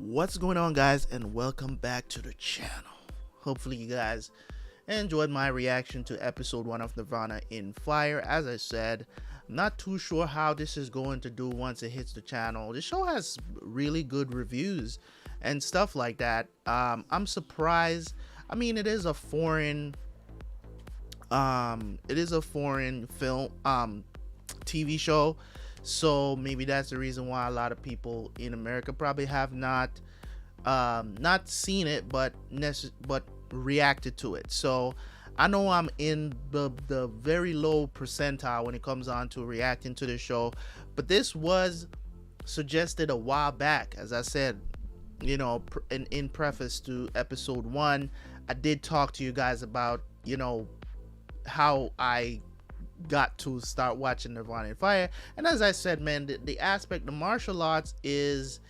What's going on, guys, and welcome back to the channel. Hopefully you guys enjoyed my reaction to episode 1 of Nirvana in Fire. As I said, I'm not too sure how this is going to do once it hits the channel. The show has really good reviews and stuff like that. I'm surprised. I mean, it is a foreign film TV show, so maybe that's the reason why a lot of people in America probably have not seen it, but reacted to it. So I know I'm in the very low percentile when it comes on to reacting to the show, but this was suggested a while back. As I said, you know, in preface to episode 1, I did talk to you guys about, you know, how I got to start watching Nirvana in Fire. And as I said, man, the aspect, the martial arts is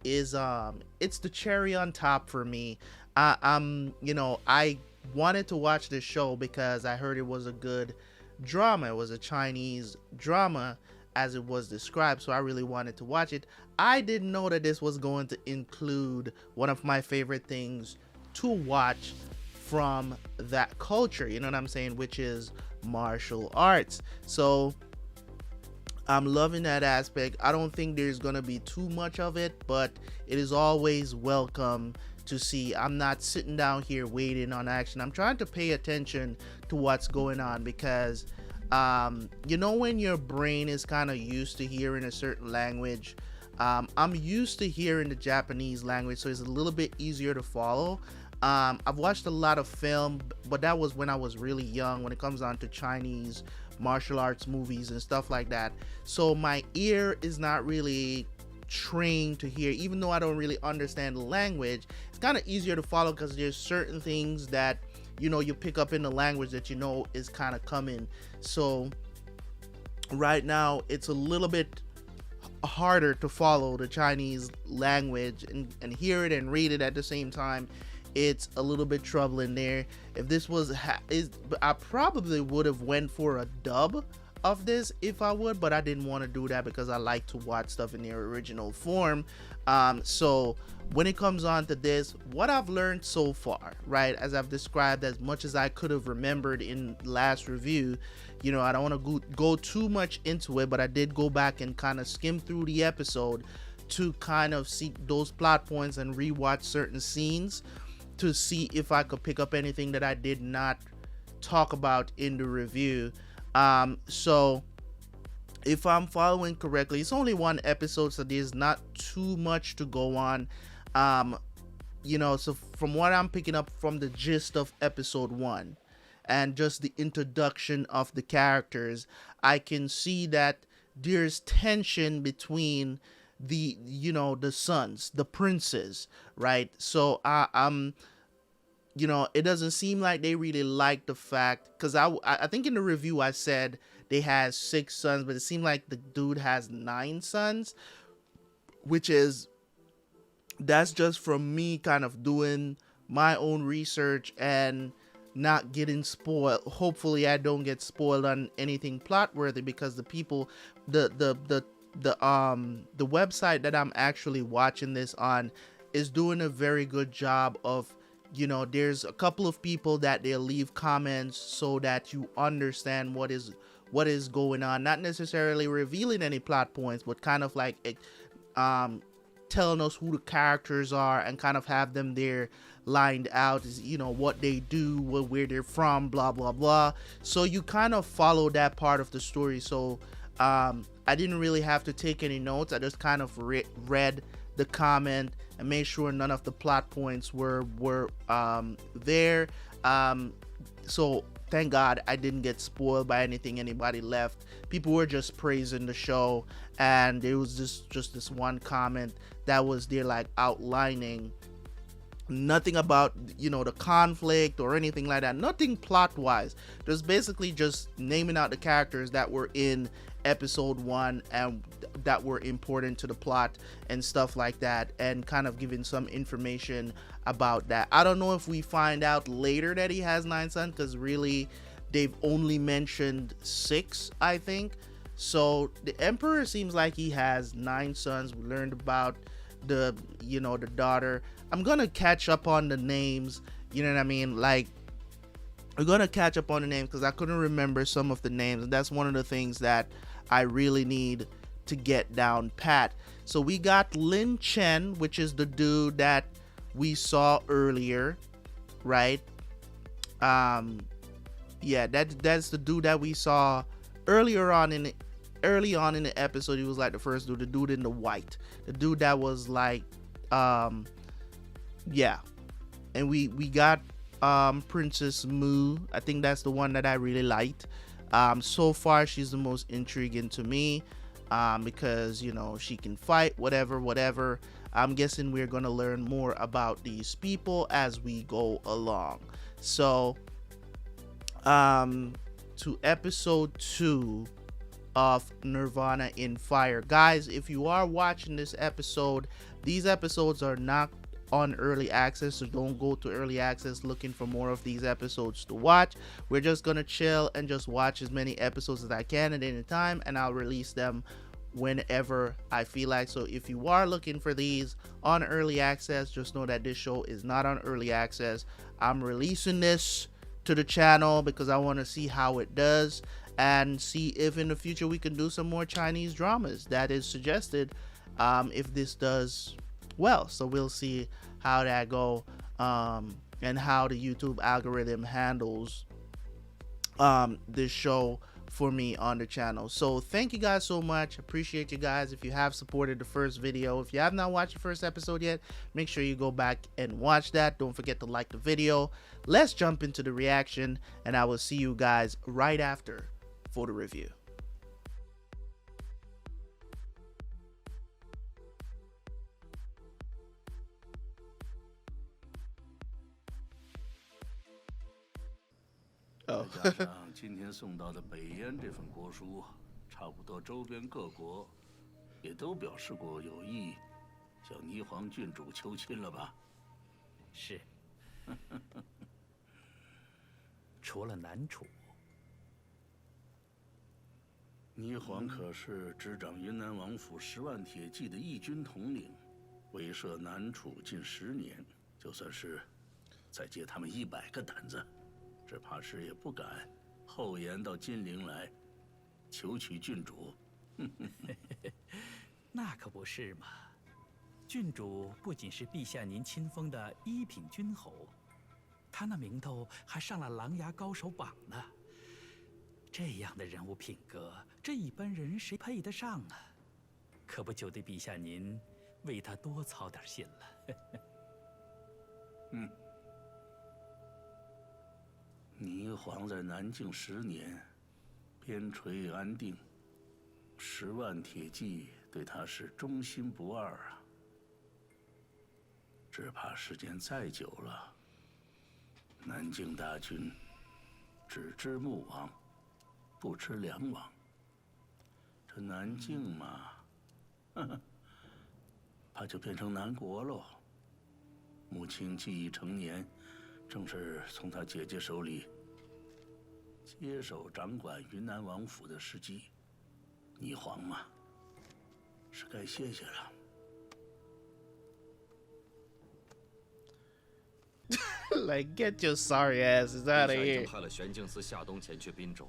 it's the cherry on top for me. You know, I wanted to watch this show because I heard it was a good drama. It was a Chinese drama as it was described, so I really wanted to watch it. I didn't know that this was going to include one of my favorite things to watch from that culture, you know what I'm saying, which is martial arts. So I'm loving that aspect. I don't think there's gonna be too much of it, but it is always welcome to see. I'm not sitting down here waiting on action. I'm trying to pay attention to what's going on because you know, when your brain is kind of used to hearing a certain language, I'm used to hearing the Japanese language, so it's a little bit easier to follow. I've watched a lot of film, but that was when I was really young when it comes on to Chinese martial arts movies and stuff like that. So my ear is not really trained to hear, even though I don't really understand the language. It's kind of easier to follow because there's certain things that, you know, you pick up in the language that you know is kind of coming. So right now it's a little bit harder to follow the Chinese language and hear it and read it at the same time. It's a little bit troubling there. If this was I probably would have went for a dub of this if I would, but I didn't want to do that because I like to watch stuff in their original form. So when it comes on to this, what I've learned so far, right, as I've described as much as I could have remembered in last review, you know, I don't want to go too much into it, but I did go back and kind of skim through the episode to kind of see those plot points and rewatch certain scenes to see if I could pick up anything that I did not talk about in the review. So if I'm following correctly, it's only one episode, so there's not too much to go on. You know, so from what I'm picking up from the gist of episode 1 and just the introduction of the characters, I can see that there's tension between the, you know, the sons, the princes, right? So you know, it doesn't seem like they really like the fact, because I think in the review I said they had 6 sons, but it seemed like the dude has 9 sons, which is, that's just from me kind of doing my own research and not getting spoiled. Hopefully I don't get spoiled on anything plot worthy, because the people, the website that I'm actually watching this on is doing a very good job of, you know, there's a couple of people that they'll leave comments so that you understand what is going on, not necessarily revealing any plot points, but kind of like telling us who the characters are and kind of have them there lined out, as, you know, what they do, where they're from, blah blah blah. So you kind of follow that part of the story. So I didn't really have to take any notes. I just kind of read the comment and made sure none of the plot points were there. So thank God I didn't get spoiled by anything anybody left. People were just praising the show, and there was just this one comment that was there, like outlining nothing about, you know, the conflict or anything like that, nothing plot wise, just basically just naming out the characters that were in episode 1 and that were important to the plot and stuff like that, and kind of giving some information about that. I don't know if we find out later that he has 9 sons, because really they've only mentioned 6, I think. So the emperor seems like he has 9 sons. We learned about the the daughter. I'm gonna catch up on the names. You know what I mean? Like, we're gonna catch up on the names because I couldn't remember some of the names, and that's one of the things that I really need to get down pat. So we got Lin Chen, which is the dude that we saw earlier, right? Yeah, that's the dude that we saw early on in the episode. He was like the first dude, the dude in the white, the dude that was like, yeah. And we got Princess Mu. I think that's the one that I really liked. So far she's the most intriguing to me, because she can fight, whatever. I'm guessing we're gonna learn more about these people as we go along. So to episode 2 of Nirvana in Fire. Guys, if you are watching this episode, these episodes are not on early access, so don't go to early access looking for more of these episodes to watch. We're just gonna chill and just watch as many episodes as I can at any time, and I'll release them whenever I feel like. So if you are looking for these on early access, just know that this show is not on early access. I'm releasing this to the channel because I want to see how it does and see if in the future we can do some more Chinese dramas that is suggested, if this does well. So we'll see how that go, and how the YouTube algorithm handles this show for me on the channel. So thank you guys so much. Appreciate you guys. If you have supported the first video, if you have not watched the first episode yet, make sure you go back and watch that. Don't forget to like the video. Let's jump into the reaction, and I will see you guys right after for the review.再加上今天送到的北燕这份国书，差不多周边各国也都表示过有意向霓凰郡主求亲了吧？是。除了南楚，霓凰可是执掌云南王府10万铁骑的义军统领，威慑南楚近10年，就算是再借他们100个胆子，只怕是也不敢后延到金陵来求娶郡主。那可不是嘛！郡主不仅是陛下您亲封的1品君侯，她那名头还上了琅琊高手榜呢。这样的人物品格，这一般人谁配得上啊？可不就得陛下您为她多操点心了。霓凰在南境10年，边陲安定，10万铁骑对他是忠心不二啊。只怕时间再久了，南境大军只知穆王，不知梁王。这南境嘛，怕就变成南国喽。穆青既已成年，正是从他姐姐手里接手掌管云南王府的时机。霓凰嘛，是该歇歇了。Like, get your sorry asses out of 已 here. 经派了玄镜司夏冬前去滨州，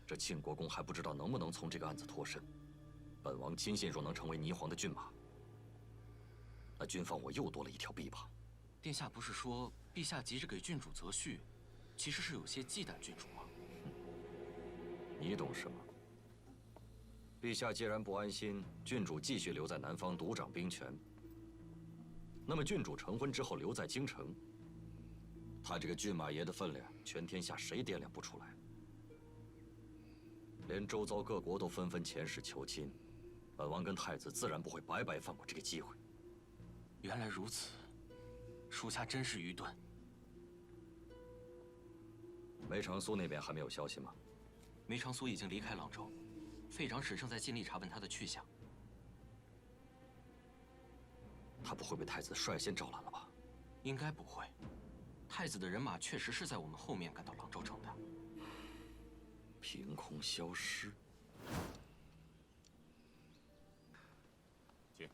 这庆国公还不知道能不能从这个案子脱身。本王亲信若能成为霓凰的骏马，那军方我又多了一条臂膀。殿下不是说陛下急着给郡主择婿，其实是有些忌惮郡主吗？你懂什么？陛下既然不安心郡主继续留在南方独掌兵权，那么郡主成婚之后留在京城，他这个骏马爷的分量，全天下谁掂量不出来？连周遭各国都纷纷遣使求亲，本王跟太子自然不会白白放过这个机会。原来如此，属下真是愚钝。梅长苏那边还没有消息吗？梅长苏已经离开朗州，费长史正在尽力查问他的去向。他不会被太子率先招揽了吧？应该不会。太子的人马确实是在我们后面赶到朗州城的。凭空消失。请。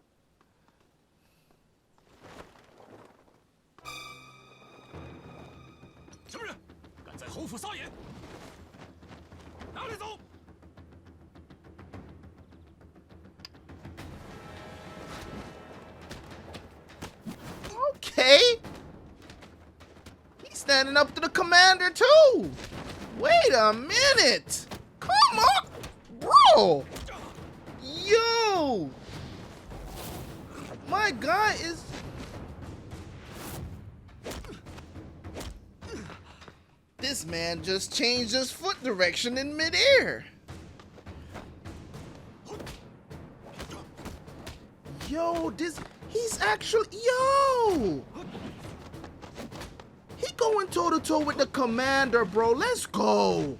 Okay. He's standing up to the commander too. Wait a minute. Come on, bro. Yo. My guy is... This man just changed his foot direction in midair. Yo, he's actually, yo! He going toe to toe with the commander, bro. Let's go.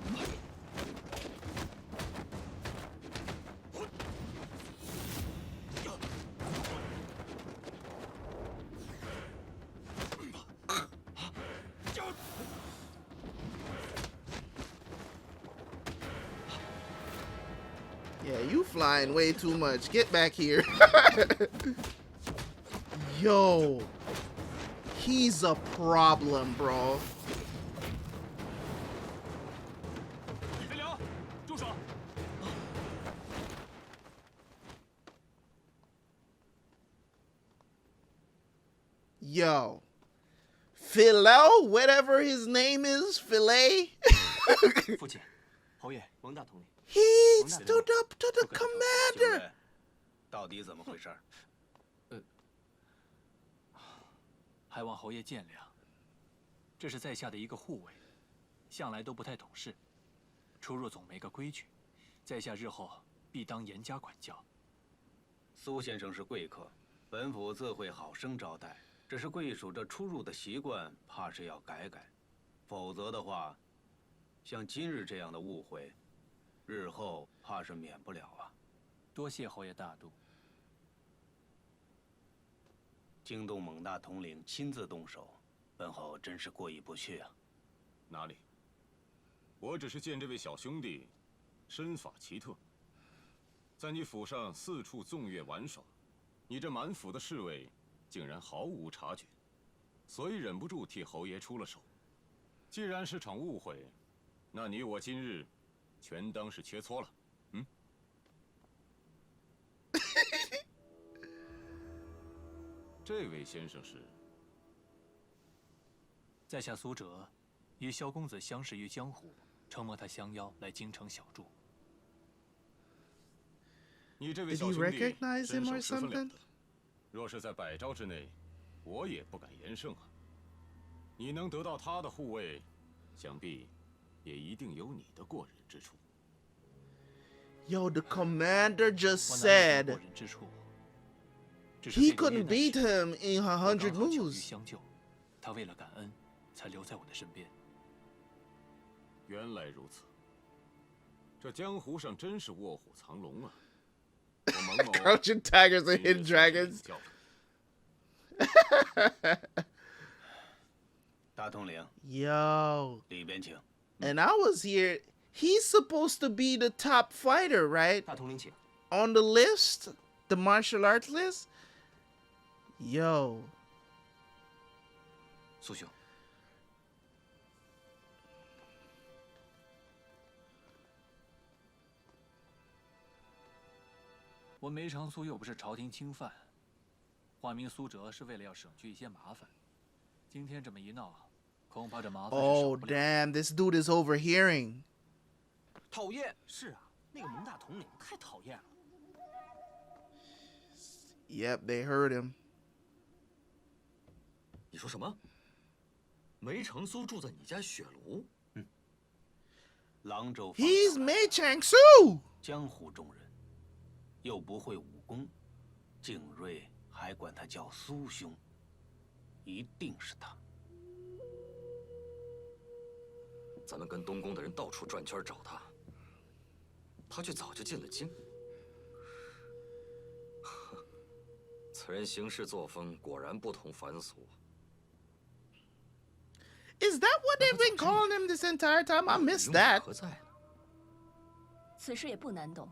Yeah, you flying way too much. Get back here. Yo. He's a problem, bro. Yo. Philo, whatever his name is, Filet. 父亲，侯爷，蒙大统领。 He stood up to the commander. 到底怎么回事？还望侯爷见谅。这是在下的一个护卫，向来都不太懂事，出入总没个规矩，在下日后必当严加管教。苏先生是贵客，本府自会好生招待。只是贵属这出入的习惯，怕是要改改，否则的话，像今日这样的误会，日后怕是免不了啊。多谢侯爷大度。惊动蒙大统领亲自动手，本侯真是过意不去啊。哪里？我只是见这位小兄弟身法奇特，在你府上四处纵跃玩耍，你这满府的侍卫竟然毫无察觉，所以忍不住替侯爷出了手。既然是场误会，那你我今日全当是切磋了。嗯。这位先生是？在下苏哲，与萧公子相识于江湖，承蒙他相邀来京城小住。你这位 Did 小 he 兄弟 recognize 身 him 手 or 十分了 something? 得，若是在100招之内，我也不敢言胜啊。你能得到他的护卫，想必也一定有你的过人之处。Yo, the commander just 我哪有什么 said 过人之处？只是 he 费刘业 couldn't 难 beat 时 him in 我刚 100好巧遇 moves. 相救，他为了感恩，才留在我的身边。原来如此，这江湖上真是卧虎藏龙啊！我蒙某 Crouching tigers and 今日 hidden 想给你 dragons. 教训。大统领， Yo. 里边请。 And I was here. He's supposed to be the top fighter, right? 大统领请。 On the list? The martial arts list? Yo. 苏兄，我梅长苏又不是朝廷钦犯，化名苏哲是为了要省去一些麻烦。今天这么一闹，恐怕这麻烦是 Oh, 少不了。 damn. This dude is overhearing. 讨厌！是啊，那个蒙大统领太讨厌了。 Yep, they heard him. 你说什么？梅长苏住在你家雪庐？郎州 He's Mei Changsu. 江湖中人，又不会武功，景睿还管他叫苏兄，一定是他。咱们跟东宫的人到处转圈找他，他却早就进了京。此人行事作风果然不同凡俗。 Is that what they've been calling him this entire time? I missed 用意 that. 何在呢？此事也不难懂。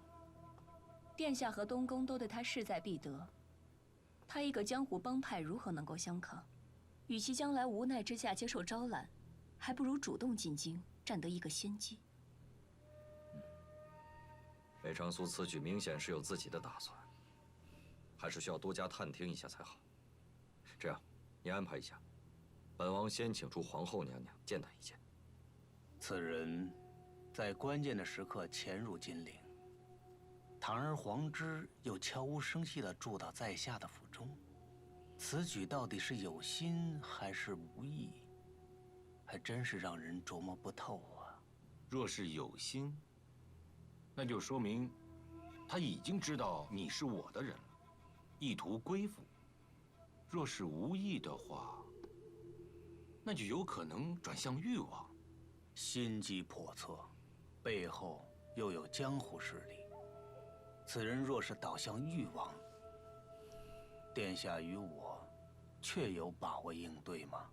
殿下和东宫都对他势在必得，他一个江湖帮派如何能够相抗？与其将来无奈之下接受招揽，还不如主动进京，占得一个先机。梅长苏此举明显是有自己的打算，还是需要多加探听一下才好。这样，你安排一下，本王先请出皇后娘娘见他一见。此人在关键的时刻潜入金陵，堂而皇之又悄无声息地住到在下的府中，此举到底是有心还是无意，还真是让人琢磨不透啊。若是有心，那就说明他已经知道你是我的人了，意图归附；若是无意的话，那就有可能转向欲望。心机叵测，背后又有江湖势力。此人若是导向欲望，殿下与我确有把握应对吗？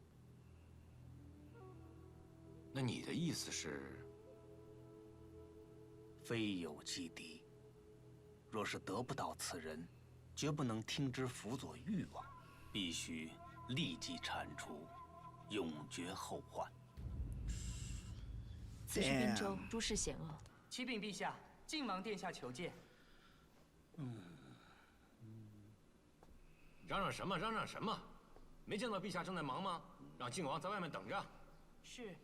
那你的意思是？非友即敌。若是得不到此人，绝不能听之辅佐欲望，必须立即铲除，永绝后患。此事滨州，诸事险恶。启禀陛下，靖王殿下求见。嚷嚷什么？嚷嚷什么？没见到陛下正在忙吗？让靖王在外面等着。是。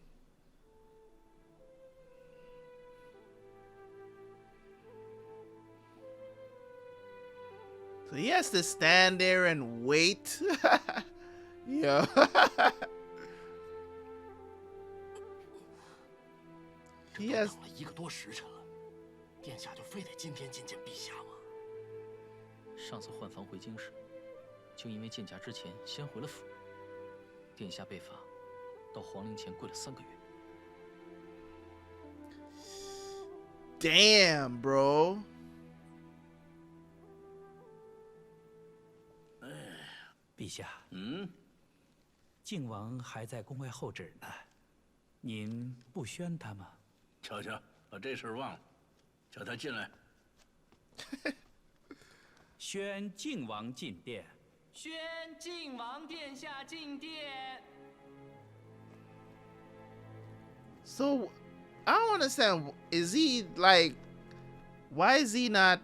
So he has to stand there and wait. Yo. 这都等了1个多时辰了，殿下就非得今天觐见陛下吗？上次换房回京时，就因为见驾之前先回了府，殿下被罚，到皇陵前跪了3个月。Damn, bro. 陛下，靖王还在宫外候旨呢，您不宣他吗？瞧瞧，把这事忘了，叫他进来。宣靖王进殿。宣靖王殿下进殿。 So, I don't understand. Is he like? Why is he not?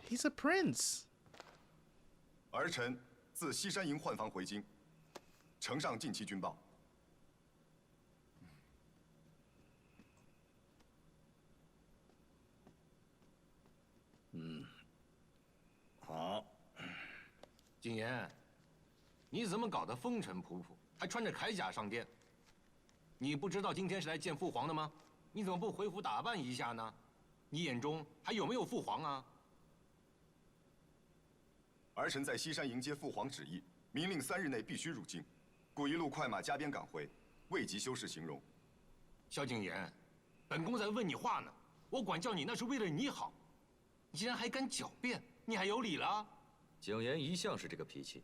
He's a prince. 儿臣自西山营换防回京，呈上近期军报。好。景言，你怎么搞得风尘仆仆，还穿着铠甲上殿？你不知道今天是来见父皇的吗？你怎么不回府打扮一下呢？你眼中还有没有父皇啊？ 儿臣在西山迎接父皇旨意，明令3日内必须入京，故一路快马加鞭赶回，未及修饰形容。萧景言，本宫在问你话呢，我管教你那是为了你好，你竟然还敢狡辩，你还有理了？景言一向是这个脾气，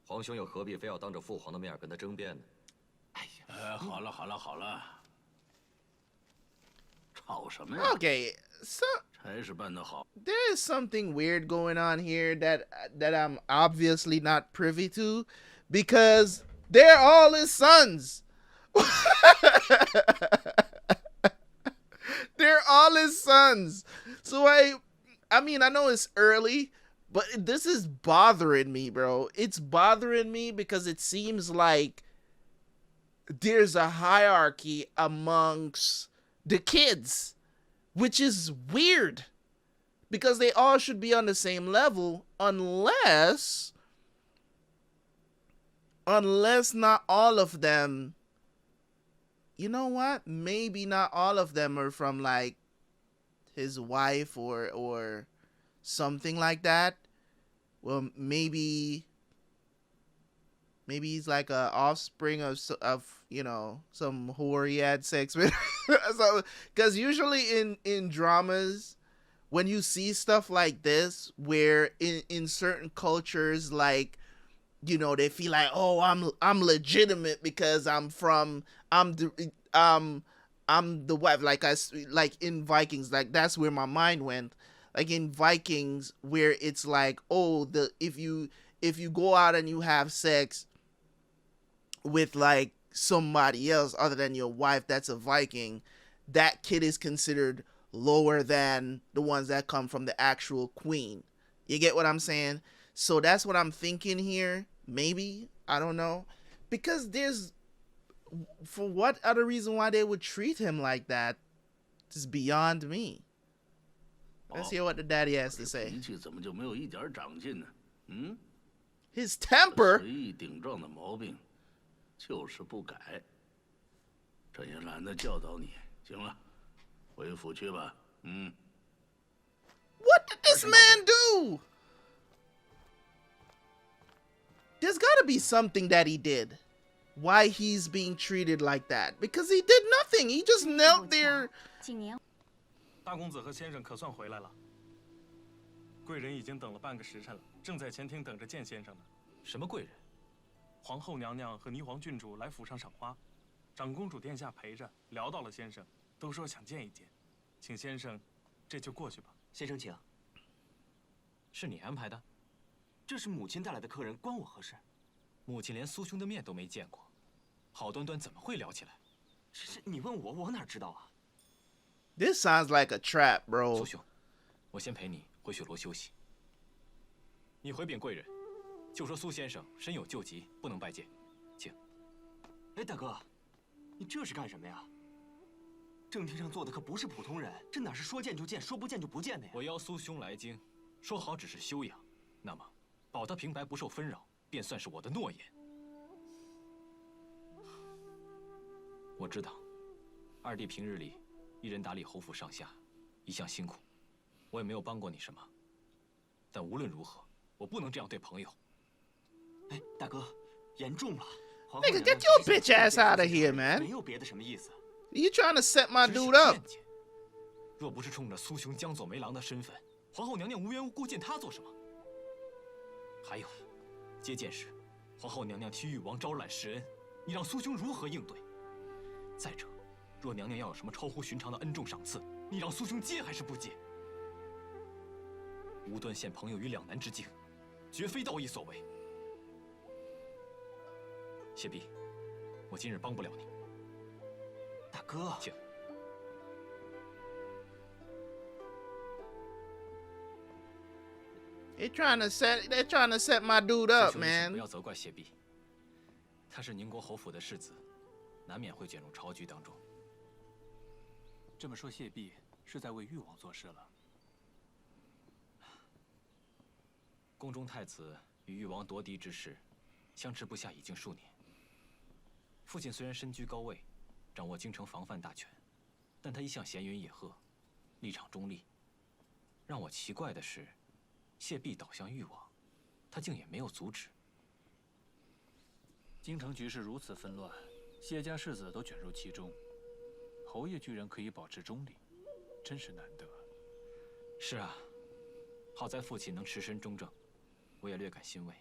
皇兄又何必非要当着父皇的面跟他争辩呢？哎呀，好了好了好了，吵什么呀？ Okay, so 差事办得好。 there is something weird going on here that I'm obviously not privy to, because they're all his sons. They're all his sons. So I mean, I know it's early, but this is bothering me, bro. It's bothering me because it seems like there's a hierarchy amongst the kids, which is weird because they all should be on the same level unless not all of them, you know what? Maybe not all of them are from like his wife or something like that. Well, maybe he's like a offspring of you know, some whore he had sex with. So, because usually in dramas, when you see stuff like this, where in certain cultures, like, you know, they feel like, oh, I'm legitimate because I'm the wife. Like in Vikings, like that's where my mind went. Like in Vikings, where it's like, oh, if you go out and you have sex with like somebody else other than your wife that's a Viking, that kid is considered lower than the ones that come from the actual queen. You get what I'm saying? So that's what I'm thinking here. Maybe, I don't know, because there's, for what other reason why they would treat him like that is beyond me. Let's hear what the daddy has to say. 脾气怎么就没有一点长进呢？嗯 His temper. 随意顶撞的毛病，就是不改。朕也懒得教导你，行了，回府去吧。嗯。What did this man do? There's gotta be something that he did. Why he's being treated like that? Because he did nothing. He just knelt there. 大公子和先生可算回来了。贵人已经等了半个时辰了，正在前厅等着见先生呢。什么贵人？皇后娘娘和霓凰郡主来府上赏花，长公主殿下陪着，聊到了先生，都说想见一见，请先生这就过去吧。先生请。是你安排的？这是母亲带来的客人，关我何事？母亲连苏兄的面都没见过，好端端怎么会聊起来？是你问我，我哪知道啊？ This sounds like a trap, bro. 苏兄，我先陪你回雪罗休息。你回禀贵人，就说苏先生身有旧疾，不能拜见，请。哎，大哥，你这是干什么呀？正厅上坐的可不是普通人，这哪是说见就见，说不见就不见的呀？我邀苏兄来京，说好只是休养，那么保他平白不受纷扰，便算是我的诺言。我知道，二弟平日里一人打理侯府上下，一向辛苦，我也没有帮过你什么。但无论如何，我不能这样对朋友。哎，大哥，严重了！Nigga, get your bitch ass out of here, man! 没有别的什么意思。You trying to set my dude up? 若不是冲着苏兄江左梅郎的身份，皇后娘娘无缘无故见他做什么？还有，接见时，皇后娘娘替誉王招揽施恩，你让苏兄如何应对？再者，若娘娘要有什么超乎寻常的恩重赏赐，你让苏兄接还是不接？无端陷朋友于两难之境，绝非道义所为。谢毕，我今日帮不了你。大哥，请。They're trying to set my dude up, man. 不要责怪谢毕，他是宁国侯府的世子，难免会卷入朝局当中。这么说，谢毕是在为誉王做事了。宫中太子与誉王夺嫡之事，相持不下已经数年。父亲虽然身居高位，掌握京城防范大权，但他一向闲云野鹤，立场中立。让我奇怪的是，谢毕倒向誉王，他竟也没有阻止。京城局势如此纷乱，谢家世子都卷入其中，侯爷居然可以保持中立，真是难得。是啊，好在父亲能持身中正，我也略感欣慰。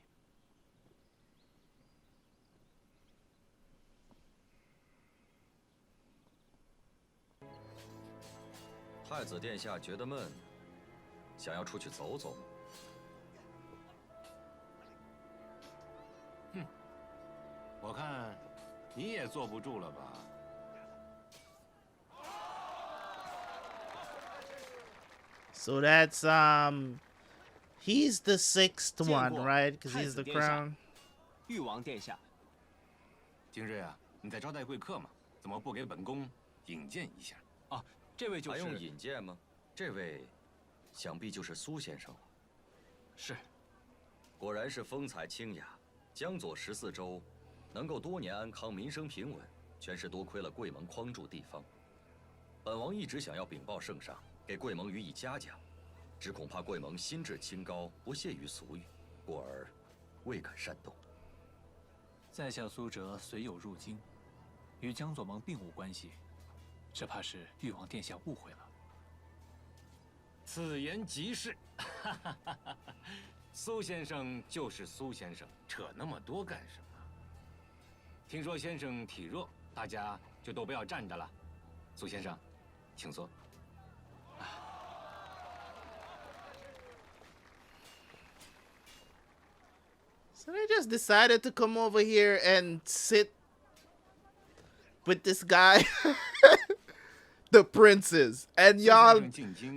太子殿下觉得闷，想要出去走走。哼，我看你也坐不住了吧？So that's he's the sixth one, right? Because he's the crown. 誉王殿下，今日啊，你在招待贵客嘛？怎么不给本宫引荐一下？啊，这位就是。还用引荐吗？这位，想必就是苏先生了。是。果然是风采清雅。江左14州，能够多年安康，民生平稳，全是多亏了贵盟匡助地方。本王一直想要禀报圣上，给贵盟予以嘉奖，只恐怕贵盟心智清高，不屑于俗语，故而未敢擅动。在下苏哲虽有入京，与江左盟并无关系，只怕是誉王殿下误会了。此言极是。苏先生就是苏先生，扯那么多干什么？听说先生体弱，大家就都不要站着了。苏先生，请坐。So they just decided to come over here and sit with this guy, the princes, and y'all,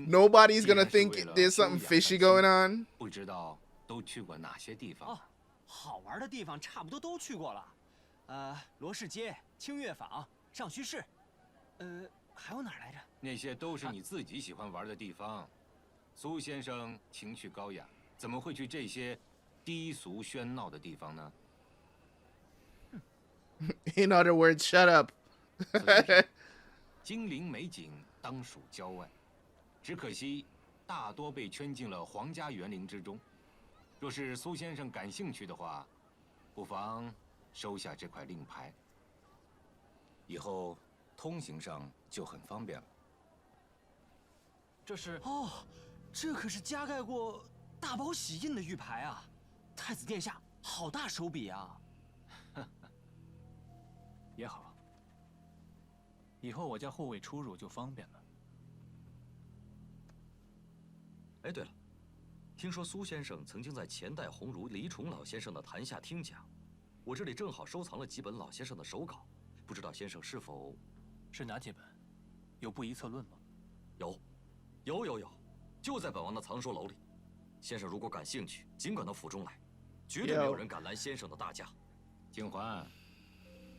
nobody's gonna think there's something fishy going on. 不知道都去过哪些地方？好玩的地方差不多都去过了，罗氏街、清月坊、上虚市，还有哪儿来着？那些都是你自己喜欢玩的地方。苏先生情趣高雅，怎么会去这些低俗喧闹的地方呢？ In other words, shut up. 精灵美景当属郊外，只可惜大多被圈进了皇家园林之中。若是苏先生感兴趣的话，不妨收下这块令牌，以后通行上就很方便了。这是这可是加盖过大宝玺印的玉牌啊！太子殿下，好大手笔啊！也好，以后我家护卫出入就方便了。哎，对了，听说苏先生曾经在前代鸿儒李宠老先生的坛下听讲，我这里正好收藏了几本老先生的手稿，不知道先生是否……是哪几本？有不一策论吗？有，就在本王的藏书楼里。先生如果感兴趣，尽管到府中来，绝对没有人敢拦先生的大驾。景环。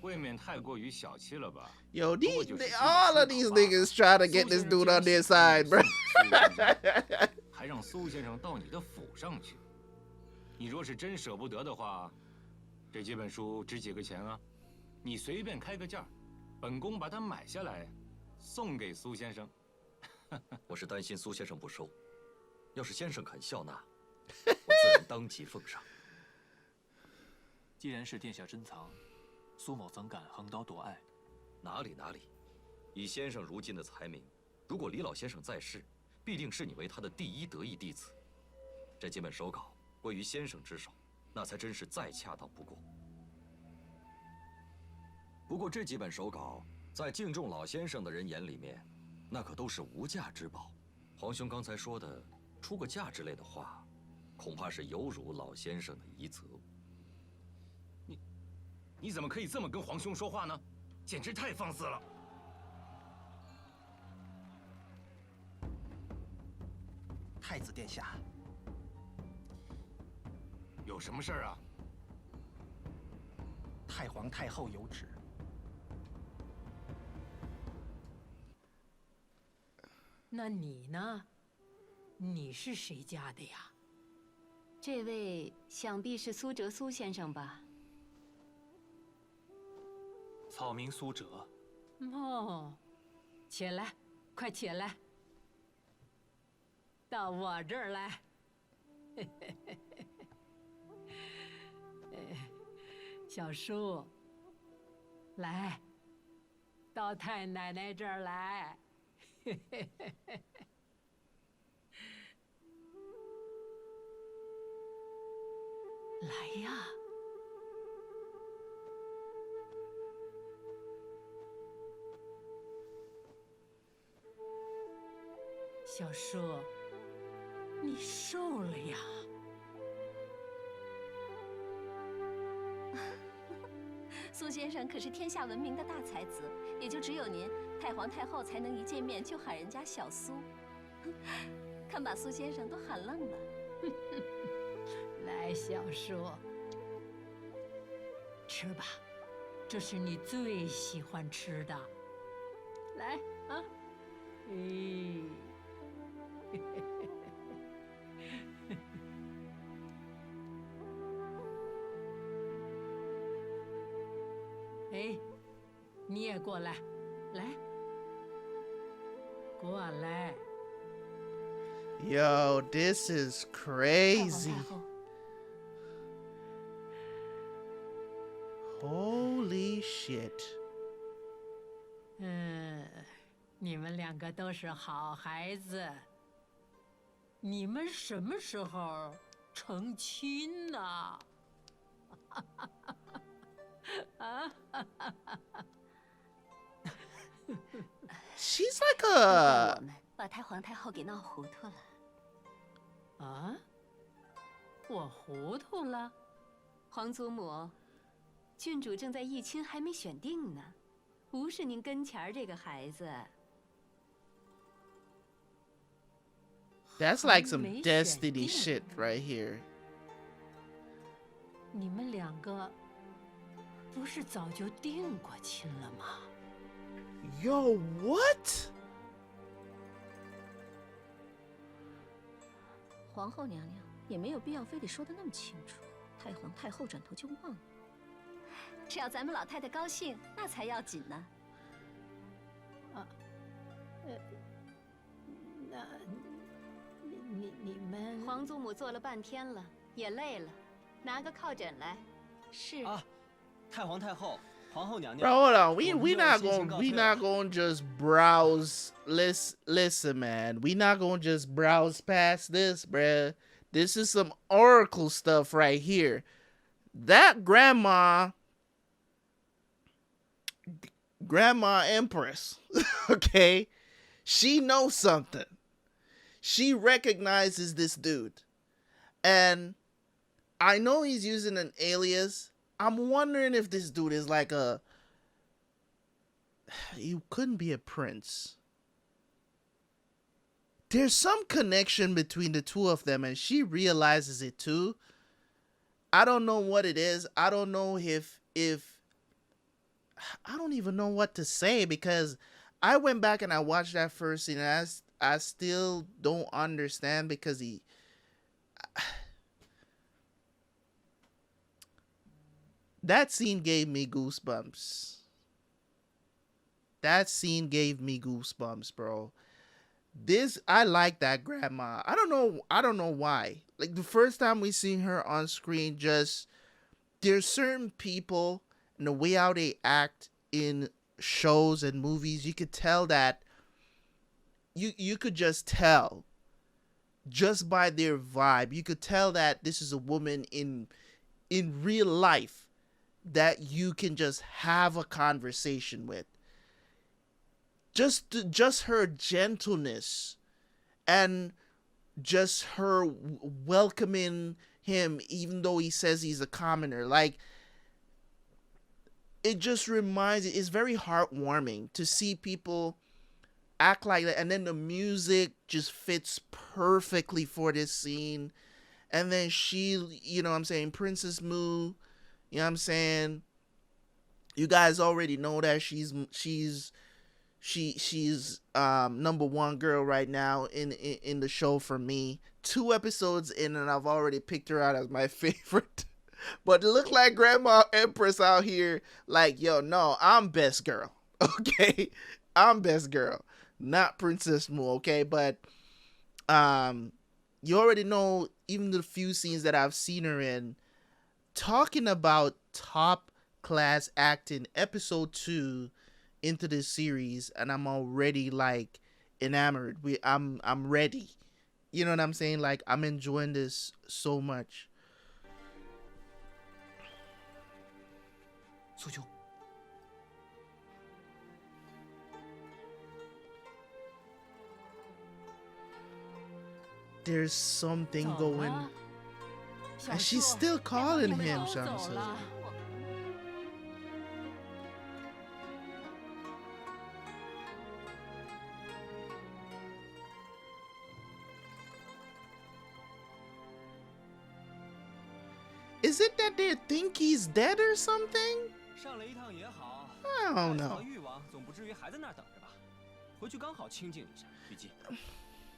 未免太过于小气了吧 ？Yo, all of these niggas try to get this dude on their side, bro. 还让苏先生到你的府上去，你若是真舍不得的话，这几本书值几个钱啊？你随便开个价，本宫把它买下来，送给苏先生。我是担心苏先生不收，要是先生肯笑纳，我自然当即奉上。既然是殿下珍藏。 苏某怎敢横刀夺爱？哪里，以先生如今的才名，如果李老先生在世，必定视你为他的第一得意弟子。这几本手稿归于先生之手，那才真是再恰当不过。不过这几本手稿，在敬重老先生的人眼里面，那可都是无价之宝。皇兄刚才说的出个价之类的话，恐怕是有辱老先生的遗泽。 你怎么可以这么跟皇兄说话呢？简直太放肆了！太子殿下，有什么事儿啊？太皇太后有旨。那你呢？你是谁家的呀？这位想必是苏哲苏先生吧？ 草民苏哲。哦，起来，快起来，到我这儿来。小叔，来，到太奶奶这儿来。来呀！ 小叔，你瘦了呀！苏先生可是天下闻名的大才子，也就只有您太皇太后才能一见面就喊人家小苏，看把苏先生都喊愣了。来，小叔，吃吧，这是你最喜欢吃的。来啊，哎，你也过来，来，过来。Yo, this is crazy. Holy shit. 你们两个都是好孩子。你们什么时候成亲呢？She's like a 我们把太皇太后给闹糊涂了。啊？我糊涂了？皇祖母，郡主正在议亲，还没选定呢。不是您跟前儿这个孩子。 That's like some Destiny shit right here. 你们两个不是早就定过亲了吗？ Yo, what? 皇后娘娘也没有必要非得说的那么清楚，太皇太后转头就忘了。只要咱们老太太高兴，那才要紧呢。那你们皇祖母坐了半天了，也累了，拿个靠枕来。是啊，太皇太后。 皇后娘娘 Bro, hold on. We not gonna just browse. Listen, man. We not gonna just browse past this, bruh. This is some oracle stuff right here. That grandma Empress, okay? She knows something. She recognizes this dude. And I know he's using an alias. I'm wondering if this dude is like a... He couldn't be a prince. There's some connection between the two of them, and she realizes it too. I don't know what it is. I don't know if I don't even know what to say, because I went back and I watched that first scene, and I still don't understand, because he... That scene gave me goosebumps. That scene gave me goosebumps, bro. I like that grandma. I don't know why. Like, the first time we seen her on screen, just there's certain people and the way how they act in shows and movies, you could tell that you could just tell just by their vibe. You could tell that this is a woman in real life that you can just have a conversation with. Just her gentleness and just her welcoming him even though he says he's a commoner. Like, it just reminds, it's very heartwarming to see people act like that, and then the music just fits perfectly for this scene. And then she, you know what I'm saying, Princess Mu, you know what I'm saying? You guys already know that she's number one girl right now in the show for me. 2 episodes in and I've already picked her out as my favorite. But it looked like Grandma Empress out here like, yo, no, I'm best girl. Okay? I'm best girl. Not Princess Mu, okay? But you already know, even the few scenes that I've seen her in, talking about top class acting, episode 2 into this series, and I'm already like enamored. I'm ready. You know what I'm saying? Like, I'm enjoying this so much. 苏兄， There's something going, and she's still calling him Shangsu. Is it that they think he's dead or something? 上来一趟也好。 I don't know. 欲望总不至于还在那儿等着吧？回去刚好清静一下。雨姬，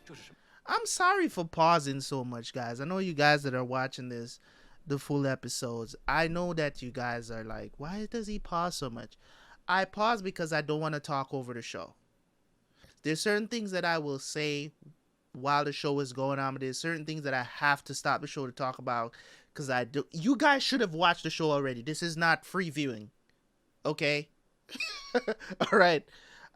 这是什么？ I'm sorry for pausing so much, guys. I know you guys that are watching this, the full episodes, I know that you guys are like, why does he pause so much? I pause because I don't want to talk over the show. There's certain things that I will say while the show is going on, but there's certain things that I have to stop the show to talk about, because I do. You guys should have watched the show already. This is not free viewing. Okay? All right.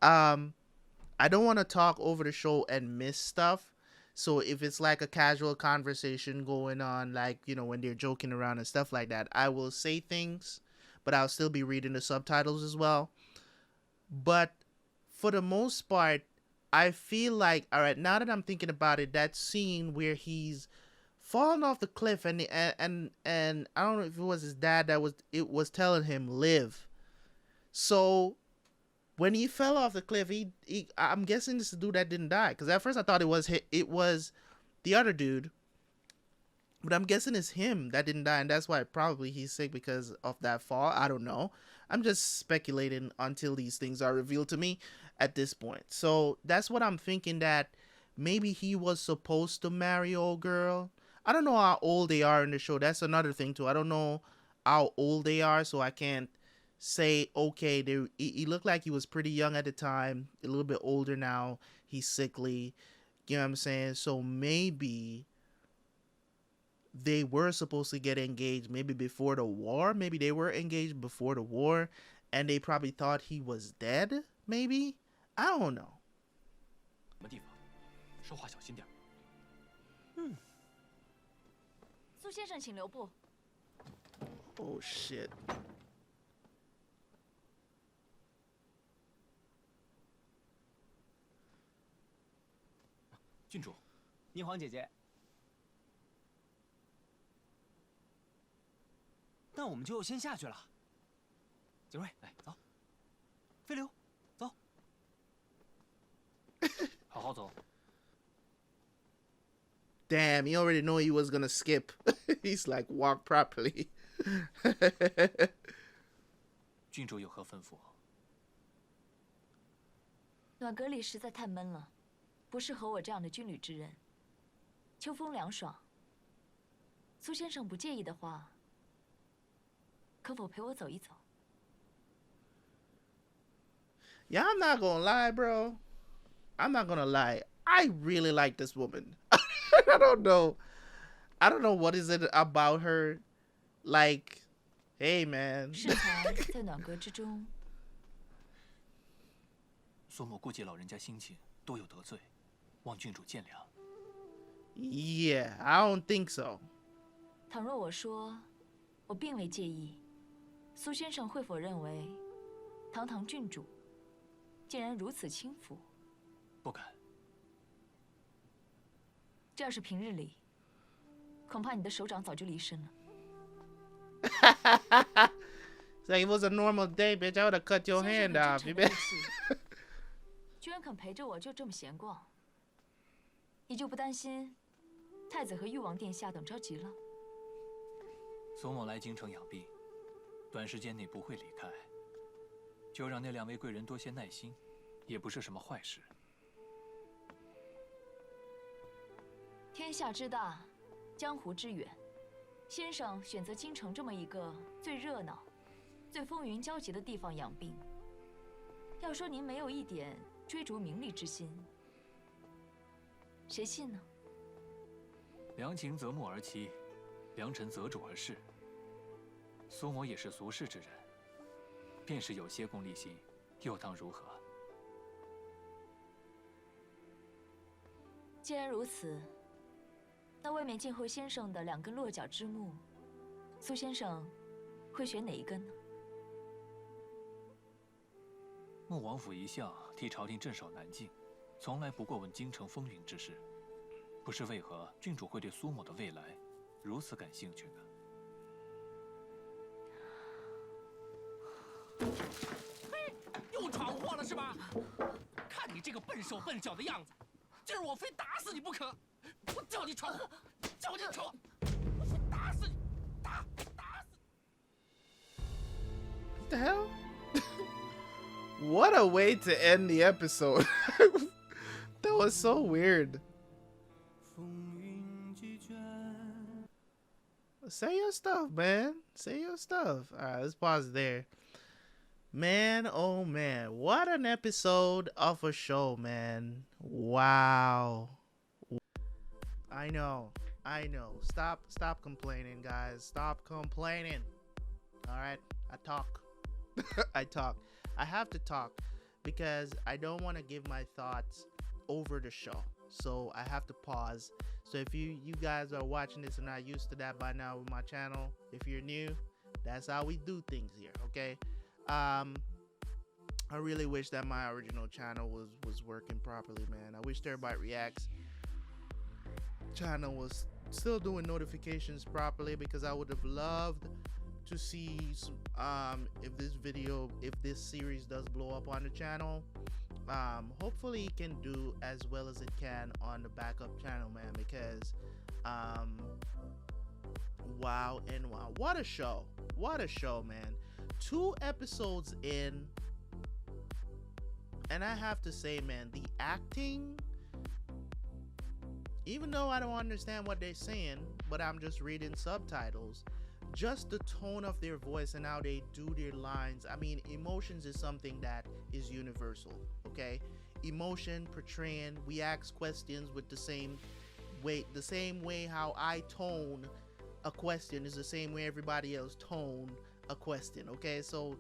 I don't want to talk over the show and miss stuff. So if it's like a casual conversation going on, like, you know, when they're joking around and stuff like that, I will say things, but I'll still be reading the subtitles as well. But for the most part, I feel like, all right, now that I'm thinking about it, that scene where he's falling off the cliff and I don't know if it was his dad that was telling him live. So when he fell off the cliff, I'm guessing this is the dude that didn't die. Because at first I thought it was the other dude. But I'm guessing it's him that didn't die. And that's why probably he's sick because of that fall. I don't know. I'm just speculating until these things are revealed to me at this point. So that's what I'm thinking, that maybe he was supposed to marry old girl. I don't know how old they are in the show. That's another thing too. I don't know how old they are, so I can't say, okay, he looked like he was pretty young at the time, a little bit older now. He's sickly. You know what I'm saying? So maybe they were supposed to get engaged maybe before the war. Maybe they were engaged before the war and they probably thought he was dead. Maybe. I don't know. 什么地方？说话小心点。苏先生，请留步。 Oh shit. 郡主，霓凰姐姐，那我们就先下去了。景睿，来，走。飞流，走。好好走。 Damn, he already knew he was gonna skip. He's like, walk properly. 郡主有何吩咐？暖阁里实在太闷了，不适合我这样的军旅之人。秋风凉爽，苏先生不介意的话，可否陪我走一走？ Yeah, I'm not gonna lie, bro. I'm not gonna lie. I really like this woman. I don't know. I don't know what is it about her. Like, hey, man. 适才在暖阁之中。苏某顾及老人家心情，多有得罪，望郡主见谅。 Yeah, I don't think so. 倘若我说我并未介意，苏先生会否认为，堂堂郡主竟然如此轻浮？不敢。 这要是平日里，恐怕你的手掌早就离身了。 It's like it was a normal day, bitch. I would have cut your hand off. You bet. 居然肯陪着我就这么闲逛，你就不担心太子和誉王殿下等着急了？苏某来京城养病，短时间内不会离开，就让那两位贵人多些耐心，也不是什么坏事。 天下之大，江湖之远，先生选择京城这么一个最热闹、最风云交集的地方养病，要说您没有一点追逐名利之心，谁信呢？良禽择木而栖，良臣择主而事。苏某也是俗世之人，便是有些功利心，又当如何？既然如此。 那外面静候先生的两根落脚之木，苏先生会选哪一根呢？穆王府一向替朝廷镇守南境，从来不过问京城风云之事，不知为何郡主会对苏某的未来如此感兴趣呢？嘿，又闯祸了是吧？看你这个笨手笨脚的样子，今儿我非打死你不可！ 我叫你闯祸，叫你闯，我非打死你，打死！ What the hell? What a way to end the episode. That was so weird. Say your stuff, man. Say your stuff. All right, let's pause there. Man, oh man, what an episode of a show, man. Wow. I know. Stop complaining, guys. Stop complaining. All right, I talk. I talk. I have to talk because I don't want to give my thoughts over the show. So I have to pause. So if you guys are watching this and not used to that by now with my channel, if you're new, that's how we do things here, okay? I really wish that my original channel was working properly, man. I wish Terabyt Reacts channel was still doing notifications properly because I would have loved to see if this series does blow up on the channel. Hopefully it can do as well as it can on the backup channel, man, because wow, what a show, man. 2 episodes in, and I have to say, man, the acting, even though I don't understand what they're saying, but I'm just reading subtitles, just the tone of their voice and how they do their lines. I mean, emotions is something that is universal, okay? Emotion, portraying, we ask questions with the same way how I tone a question is the same way everybody else tone a question, okay? So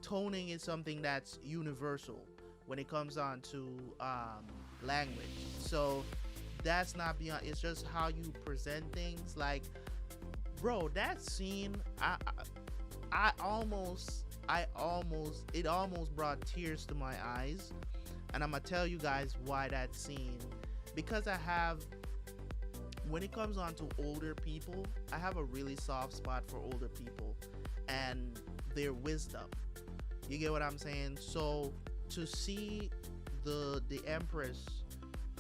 toning is something that's universal when it comes on to language. So that's not beyond, it's just how you present things. Like, bro, that scene, it almost brought tears to my eyes, and I'm gonna tell you guys why that scene. Because when it comes on to older people, I have a really soft spot for older people and their wisdom. You get what I'm saying? So to see the Empress,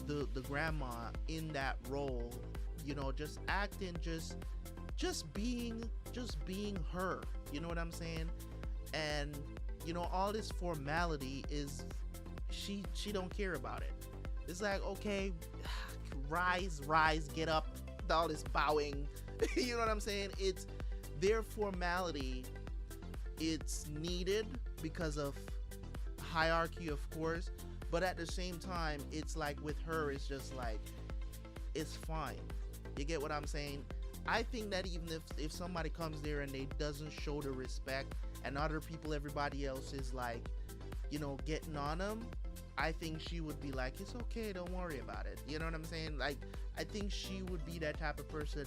the grandma in that role, you know, just acting, just being her, you know what I'm saying? And you know, all this formality is, she don't care about it. It's like, okay, rise, get up, all this bowing, you know what I'm saying? It's their formality, it's needed because of hierarchy, of course, but at the same time, it's like with her, it's just like, it's fine. You get what I'm saying? I think that even if somebody comes there and they doesn't show the respect, and other people, everybody else is like, you know, getting on them, I think she would be like, it's okay, don't worry about it. You know what I'm saying? Like, I think she would be that type of person.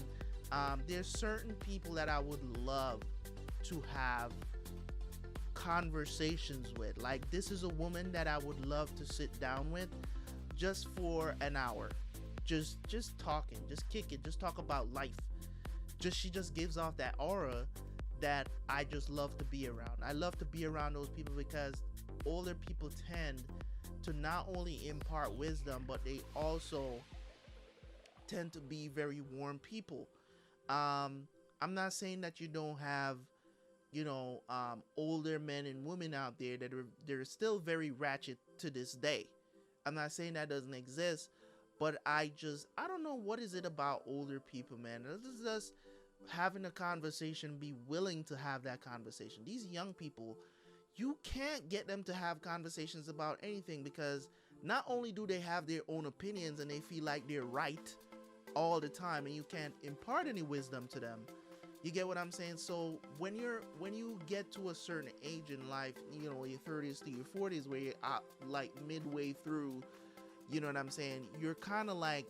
There's certain people that I would love to have conversations with. Like, this is a woman that I would love to sit down with just for an hour. Just talking, just kick it, just talk about life. She just gives off that aura that I just love to be around. I love to be around those people because older people tend to not only impart wisdom, but they also tend to be very warm people. I'm not saying that you don't have, you know, older men and women out there that they're still very ratchet to this day. I'm not saying that doesn't exist, but I don't know, what is it about older people, man? This is just having a conversation, be willing to have that conversation. These young people, you can't get them to have conversations about anything, because not only do they have their own opinions and they feel like they're right all the time, and you can't impart any wisdom to them. You get what I'm saying? So when you get to a certain age in life, you know, your 30s to your 40s, where you're like midway through, you know what I'm saying, you're kind of like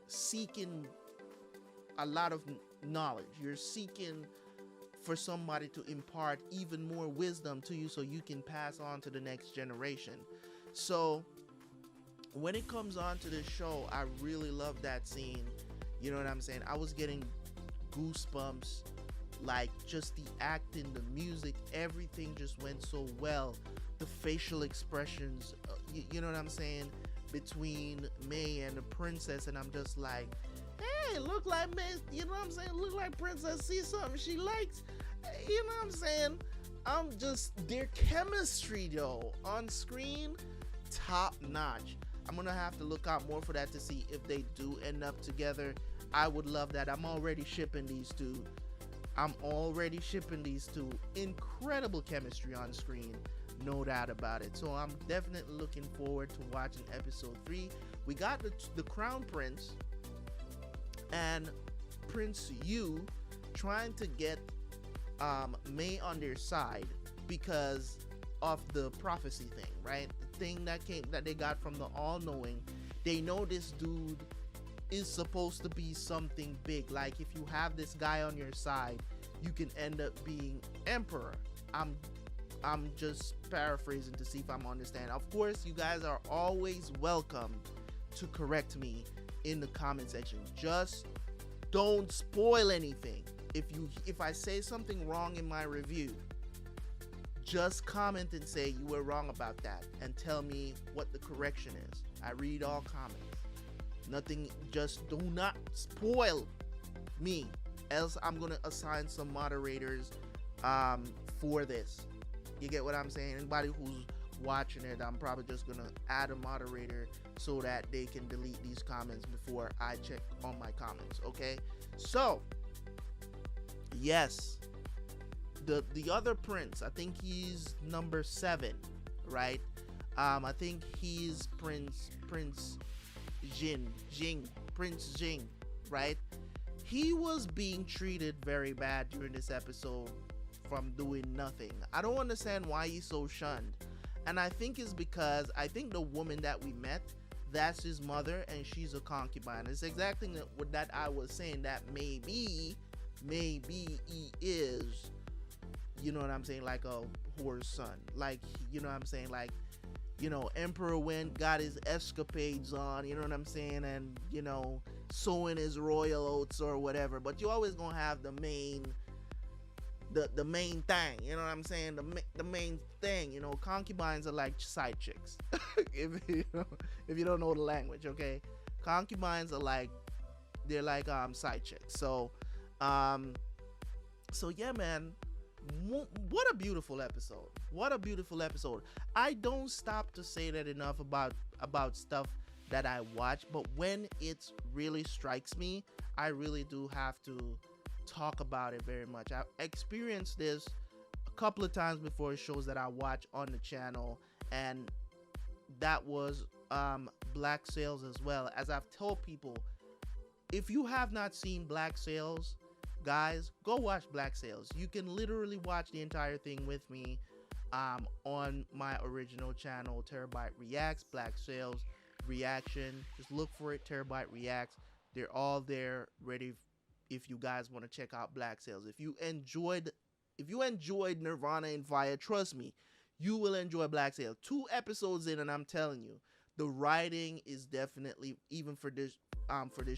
seeking a lot of knowledge. You're seeking for somebody to impart even more wisdom to you so you can pass on to the next generation. So when it comes on to this show, I really love that scene. You know what I'm saying? I was getting goosebumps, like just the acting, the music, everything just went so well. The facial expressions, you know what I'm saying, between Mei and the princess, and I'm just like, hey, look like Mei, you know what I'm saying, look like princess see something she likes, you know what I'm saying. I'm just, their chemistry though on screen, top notch. I'm gonna have to look out more for that to see if they do end up together. I would love that. I'm already shipping these two. Incredible chemistry on screen, no doubt about it. So I'm definitely looking forward to watching episode 3. We got the Crown Prince and Prince Yu trying to get Mei on their side because of the prophecy thing, right? The thing that they got from the all-knowing. They know this dude is supposed to be something big. Like, if you have this guy on your side, you can end up being emperor. I'm just paraphrasing to see if I'm understanding. Of course, you guys are always welcome to correct me in the comment section. Just don't spoil anything. if I say something wrong in my review, just comment and say you were wrong about that and tell me what the correction is. I read all comments. Nothing, just do not spoil me, else I'm gonna assign some moderators for this. You get what I'm saying? Anybody who's watching it, I'm probably just gonna add a moderator so that they can delete these comments before I check on my comments. Okay, so yes, the other prince, I think he's number 7, right? I think he's Prince Jing, right? He was being treated very bad during this episode from doing nothing. I don't understand why he's so shunned. And I think it's because I think the woman that we met, that's his mother, and she's a concubine. It's exactly what that I was saying, that maybe he is, you know what I'm saying, like a whore's son. Like, you know what I'm saying, like, you know, Emperor went, got his escapades on, you know what I'm saying, and, you know, sowing his royal oats or whatever. But you always gonna have the main thing, you know what I'm saying, the main thing. You know, concubines are like side chicks. if you don't know the language, okay, concubines are like, they're like side chicks. So yeah, man, what a beautiful episode. What a beautiful episode. I don't stop to say that enough about stuff that I watch, but when it really strikes me, I really do have to talk about it very much. I've experienced this a couple of times before, shows that I watch on the channel, and that was Black Sails as well. As I've told people, if you have not seen Black Sails, guys, go watch Black Sails. You can literally watch the entire thing with me on my original channel, Terabyt Reacts, Black Sails Reaction. Just look for it, Terabyt Reacts. They're all there, ready if you guys want to check out Black Sails. If you enjoyed Nirvana in Fire, trust me, you will enjoy Black Sails. 2 episodes in, and I'm telling you, the writing is definitely, even for this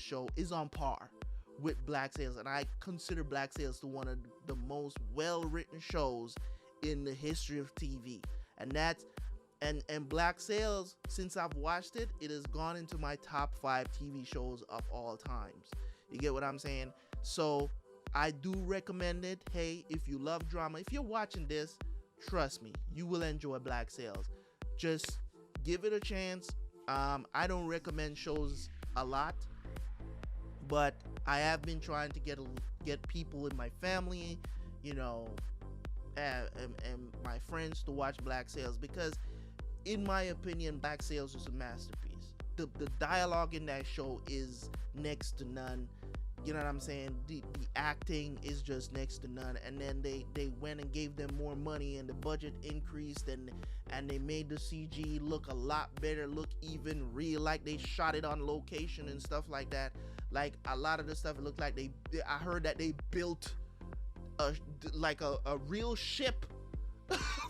show, is on par with Black Sails, and I consider Black Sails to one of the most well-written shows in the history of TV. And that's and Black Sails, since I've watched it, it has gone into my top 5 TV shows of all times. You get what I'm saying? So I do recommend it. Hey, if you love drama, if you're watching this, trust me, you will enjoy Black Sails. Just give it a chance. I don't recommend shows a lot, but I have been trying to get people in my family, you know, and my friends to watch Black Sails, because in my opinion, Black Sails is a masterpiece. The dialogue in that show is next to none. You know what I'm saying? The acting is just next to none. And then they went and gave them more money, and the budget increased, and they made the CG look a lot better, look even real, like they shot it on location and stuff like that. Like a lot of the stuff, it looked like I heard that they built a real ship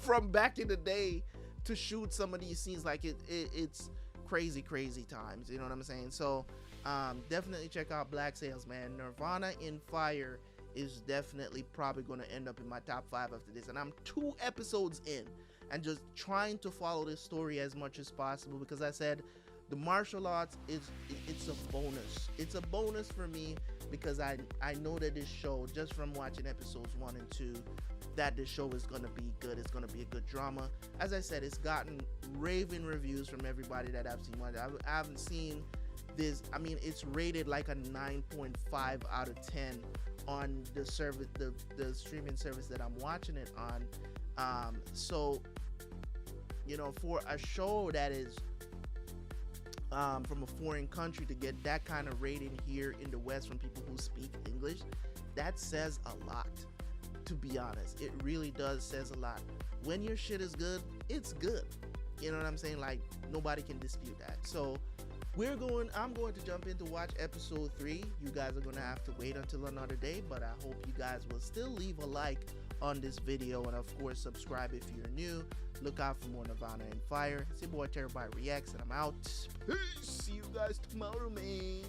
from back in the day to shoot some of these scenes. Like it's crazy times, you know what I'm saying? So definitely check out Black Sails, man. Nirvana in Fire is definitely probably going to end up in my top 5 after this, and I'm 2 episodes in and just trying to follow this story as much as possible, because I said the martial arts it's a bonus. It's a bonus for me, because I know that this show, just from watching episodes 1 and 2, that this show is going to be good. It's going to be a good drama. As I said, it's gotten raving reviews from everybody that I've seen. I haven't seen this. I mean, it's rated like a 9.5 out of 10 on the service, the streaming service that I'm watching it on. So, you know, for a show that is from a foreign country to get that kind of rating here in the West from people who speak English, that says a lot. To be honest, it really does says a lot. When your shit is good, it's good. You know what I'm saying? Like, nobody can dispute that. So I'm going to jump in to watch episode 3. You guys are going to have to wait until another day, but I hope you guys will still leave a like on this video, and of course subscribe if you're new. Look out for more Nirvana in Fire. It's your boy Terabyt Reacts, and I'm out. Peace. See you guys tomorrow, man.